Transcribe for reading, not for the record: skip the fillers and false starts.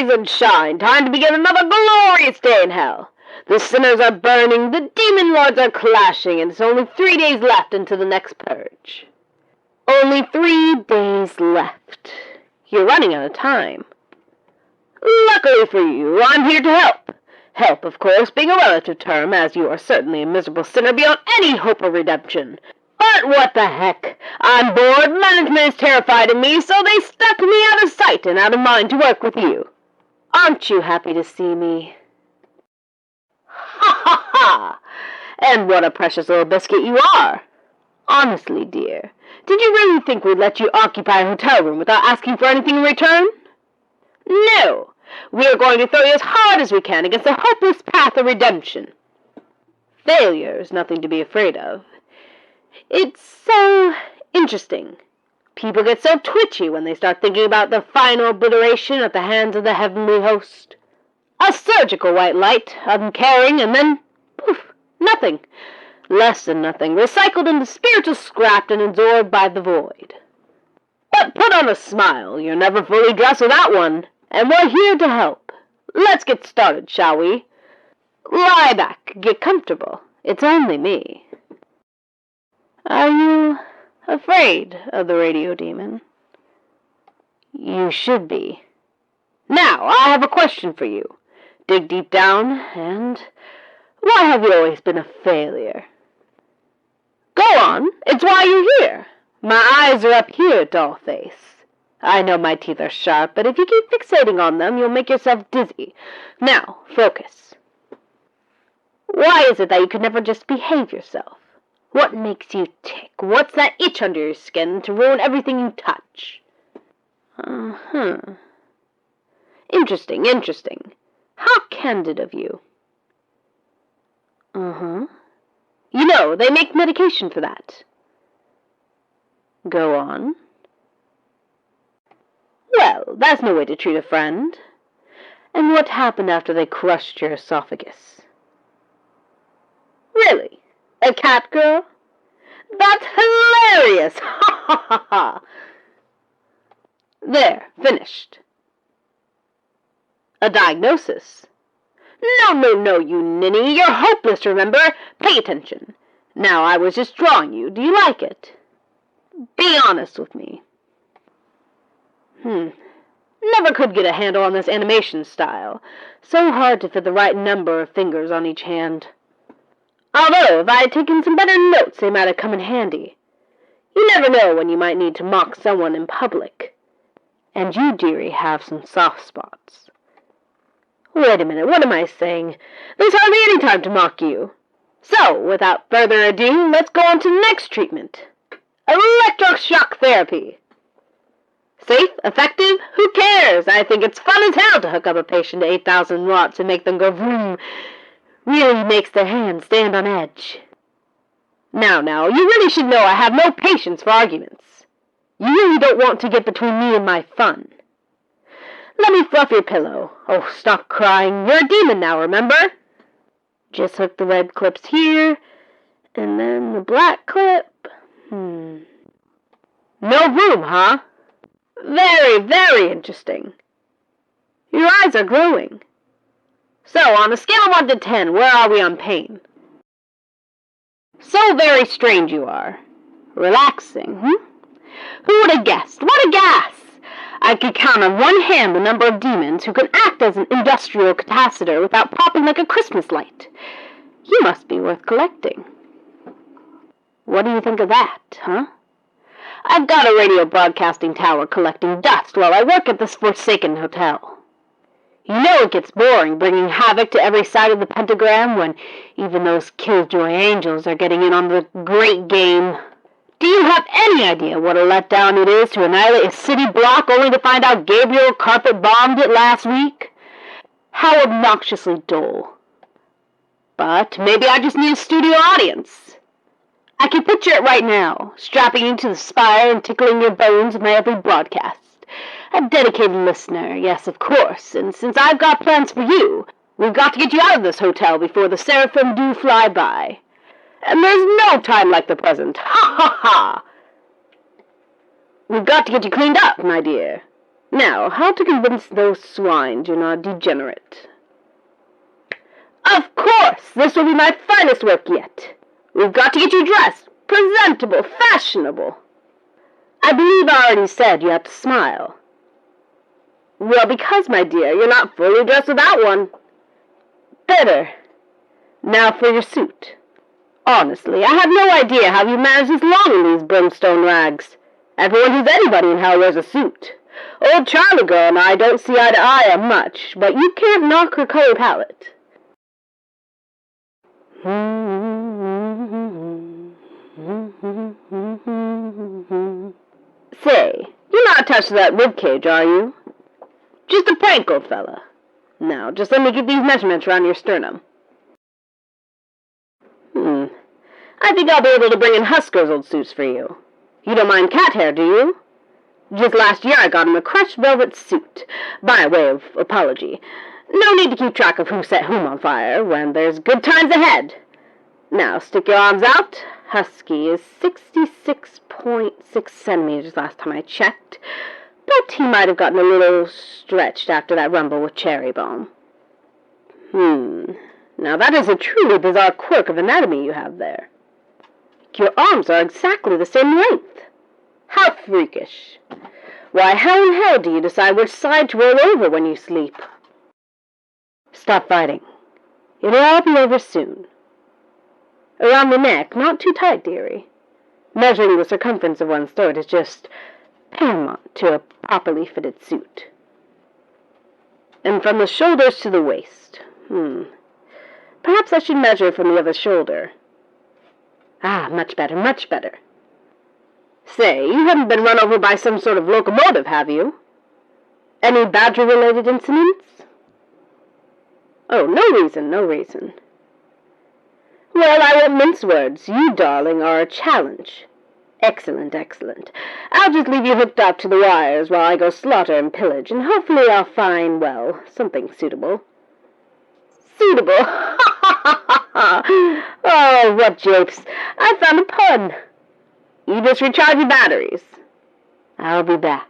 Rise and shine! Time to begin another glorious day in hell! The sinners are burning, the demon lords are clashing, and it's only 3 days left until the next purge. Only 3 days left. You're running out of time. Luckily for you, I'm here to help. Help, of course, being a relative term, as you are certainly a miserable sinner beyond any hope of redemption. But what the heck? I'm bored, management is terrified of me, so they stuck me out of sight and out of mind to work with you. Aren't you happy to see me? Ha ha ha! And what a precious little biscuit you are! Honestly, dear, did you really think we'd let you occupy a hotel room without asking for anything in return? No! We are going to throw you as hard as we can against the hopeless path of redemption. Failure is nothing to be afraid of. It's so interesting. People get so twitchy when they start thinking about the final obliteration at the hands of the heavenly host. A surgical white light, uncaring, and then, poof, nothing. Less than nothing, recycled into spiritual scrap and absorbed by the void. But put on a smile, you're never fully dressed without one, and we're here to help. Let's get started, shall we? Lie back, get comfortable. It's only me. Are you afraid of the radio demon? You should be. Now, I have a question for you. Dig deep down, and why have you always been a failure? Go on, it's why you're here. My eyes are up here, dollface. I know my teeth are sharp, but if you keep fixating on them, you'll make yourself dizzy. Now, focus. Why is it that you could never just behave yourself? What makes you tick? What's that itch under your skin to ruin everything you touch? Interesting, interesting. How candid of you. You know, they make medication for that. Go on. Well, that's no way to treat a friend. And what happened after they crushed your esophagus? Really? A cat girl? That's hilarious! Ha ha ha ha! There, finished. A diagnosis? No, you ninny. You're hopeless, remember? Pay attention. Now, I was just drawing you. Do you like it? Be honest with me. Never could get a handle on this animation style. So hard to fit the right number of fingers on each hand. Although, if I had taken some better notes, they might have come in handy. You never know when you might need to mock someone in public. And you, dearie, have some soft spots. Wait a minute, what am I saying? There's hardly any time to mock you. So, without further ado, let's go on to the next treatment. Electroshock therapy. Safe? Effective? Who cares? I think it's fun as hell to hook up a patient to 8,000 watts and make them go vroom. Really makes their hands stand on edge. Now, you really should know I have no patience for arguments. You really don't want to get between me and my fun. Let me fluff your pillow. Oh, stop crying. You're a demon now, remember? Just hook the red clips here, and then the black clip. No room, huh? Very, very interesting. Your eyes are glowing. So, on a scale of 1 to 10, where are we on pain? So very strange you are. Relaxing, Who would have guessed? What a gas! I could count on one hand the number of demons who can act as an industrial capacitor without popping like a Christmas light. You must be worth collecting. What do you think of that, I've got a radio broadcasting tower collecting dust while I work at this forsaken hotel. You know it gets boring bringing havoc to every side of the pentagram when even those killjoy angels are getting in on the great game. Do you have any idea what a letdown it is to annihilate a city block only to find out Gabriel carpet-bombed it last week? How obnoxiously dull. But maybe I just need a studio audience. I can picture it right now, strapping you to the spire and tickling your bones with my every broadcast. A dedicated listener, yes, of course, and since I've got plans for you, we've got to get you out of this hotel before the seraphim do fly by. And there's no time like the present. Ha ha ha! We've got to get you cleaned up, my dear. Now, how to convince those swine you're not degenerate? Of course! This will be my finest work yet. We've got to get you dressed, presentable, fashionable. I believe I already said you have to smile. Well, because, my dear, you're not fully dressed without one. Better. Now for your suit. Honestly, I have no idea how you manage this long in these brimstone rags. Everyone who's anybody in hell wears a suit. Old Charlie girl and I don't see eye to eye on much, but you can't knock her color palette. Say, you're not attached to that ribcage, are you? Just a prank, old fella. Now, just let me get these measurements around your sternum. I think I'll be able to bring in Husker's old suits for you. You don't mind cat hair, do you? Just last year I got him a crushed velvet suit, by way of apology. No need to keep track of who set whom on fire, when there's good times ahead. Now, stick your arms out. Husky is 66.6 centimeters last time I checked, but he might have gotten a little stretched after that rumble with cherry bomb. Now that is a truly bizarre quirk of anatomy you have there. Your arms are exactly the same length. How freakish. Why, how in hell do you decide which side to roll over when you sleep? Stop fighting. It'll all be over soon. Around the neck, not too tight, dearie. Measuring the circumference of one's throat is just paramount to a properly fitted suit. And from the shoulders to the waist. Perhaps I should measure from the other shoulder. Ah, much better, much better. Say, you haven't been run over by some sort of locomotive, have you? Any badger-related incidents? Oh, no reason, no reason. Well, I won't mince words. You, darling, are a challenge. Excellent, excellent. I'll just leave you hooked up to the wires while I go slaughter and pillage, and hopefully I'll find, well, something suitable. Suitable? Oh, what japes. I found a pun. You just recharge your batteries. I'll be back.